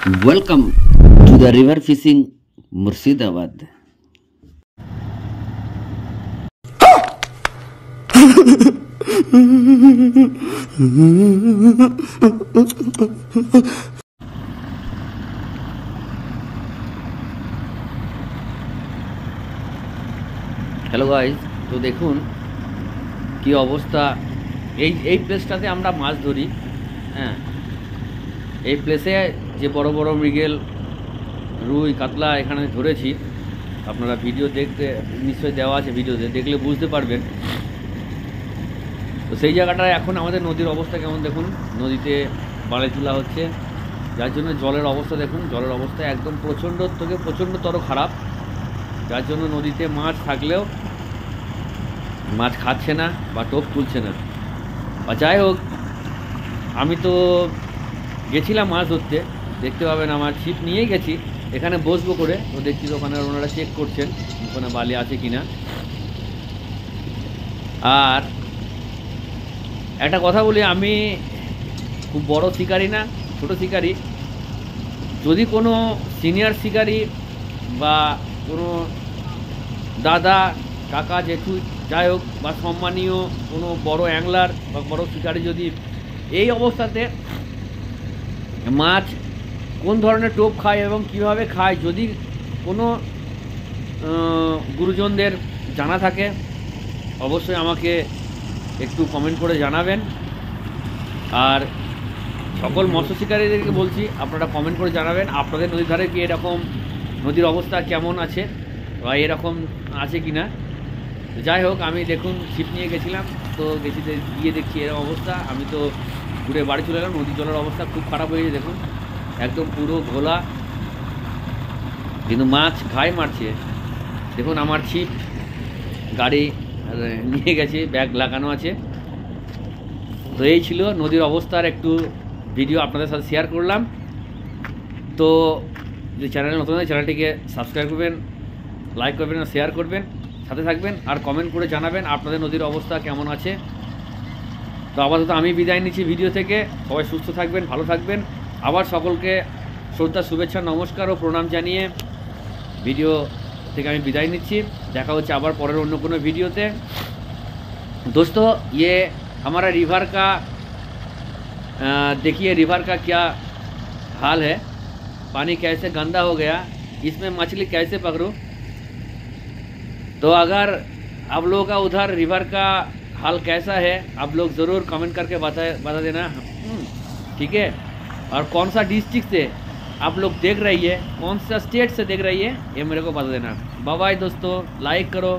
Welcome to the river fishing Murshidabad. Hello guys, তো দেখুন কি অবস্থা। এই প্লেসটাতে আমরা মাছ ধরি। হ্যাঁ, এই প্লেসে যে বড় বড় মৃগেল, রুই, কাতলা এখানে ধরেছি। আপনারা ভিডিও দেখতে নিশ্চয়ই দেওয়া আছে, ভিডিওতে দেখলে বুঝতে পারবেন। তো সেই জায়গাটায় এখন আমাদের নদীর অবস্থা কেমন দেখুন। নদীতে বালি তোলা হচ্ছে, যার জন্য জলের অবস্থা দেখুন। জলের অবস্থা একদম প্রচণ্ড থেকে প্রচণ্ডতর খারাপ, যার জন্য নদীতে মাছ থাকলেও মাছ খাচ্ছে না বা টোপ তুলছে না। বা যাই হোক, আমি তো গেছিলাম মাছ ধরতে, দেখতে পাবেন আমার ছিপ নিয়েই গেছি। এখানে বসবো করে, তো দেখছি ওখানে ওনারা চেক করছেন ওখানে বালি আছে কিনা। আর একটা কথা বলি, আমি খুব বড় শিকারি না, ছোট শিকারি। যদি কোনো সিনিয়র শিকারি বা কোনো দাদা, কাকা, জেঠু, যাই হোক, বা সম্মানীয় কোনো বড় অ্যাংলার বা বড় শিকারি যদি এই অবস্থাতে মাছ কোন ধরনের টোপ খায় এবং কিভাবে খায়, যদি কোনো গুরুজনদের জানা থাকে, অবশ্যই আমাকে একটু কমেন্ট করে জানাবেন। আর সকল মৎস্য শিকারীদেরকে বলছি, আপনারা কমেন্ট করে জানাবেন আপনাদের নদীর ধারে কি এরকম নদীর অবস্থা কেমন আছে বা এরকম আছে কি না। যাই হোক, আমি দেখুন ছিপ নিয়ে গেছিলাম, তো গিয়ে দেখছি এরকম অবস্থা। আমি তো ঘুরে বাড়ি চলে এলাম। নদীর জলের অবস্থা খুব খারাপ হয়েছে দেখুন, একদম পুরো ঘোলা, কিন্তু মাছ ঘাই মারছে। দেখুন আমার ছিপ গাড়ি নিয়ে গেছে, ব্যাগ লাগানো আছে। তো এই ছিল নদীর অবস্থার একটু ভিডিও আপনাদের সাথে শেয়ার করলাম। তো যদি চ্যানেলে নতুন হয়, চ্যানেলটিকে সাবস্ক্রাইব করবেন, লাইক করবেন, শেয়ার করবেন, সাথে থাকবেন আর কমেন্ট করে জানাবেন আপনাদের নদীর অবস্থা কেমন আছে। তো আপাতত আমি বিদায় নিচ্ছি ভিডিও থেকে। সবাই সুস্থ থাকবেন, ভালো থাকবেন। আবার সকলকে শ্রদ্ধা, শুভেচ্ছা, নমস্কার ও প্রণাম জানিয়ে ভিডিও থেকে আমি বিদায় নিচ্ছি। দেখা হচ্ছে আবার পরের অন্য কোনো ভিডিওতে। दोस्तों, ये हमारा रिवर का देखिए, रिवर का क्या हाल है। पानी कैसे गंदा हो गया, इसमें मछली कैसे पकड़ूं। तो अगर आप लोगों का उधर रिवर का हाल कैसा है, आप लोग ज़रूर कमेंट करके बता देना, ठीक है। और कौन सा डिस्ट्रिक्ट से आप लोग देख रही है, कौन सा स्टेट से देख रही है, ये मेरे को बता देना। बाय बाय दोस्तों, लाइक करो।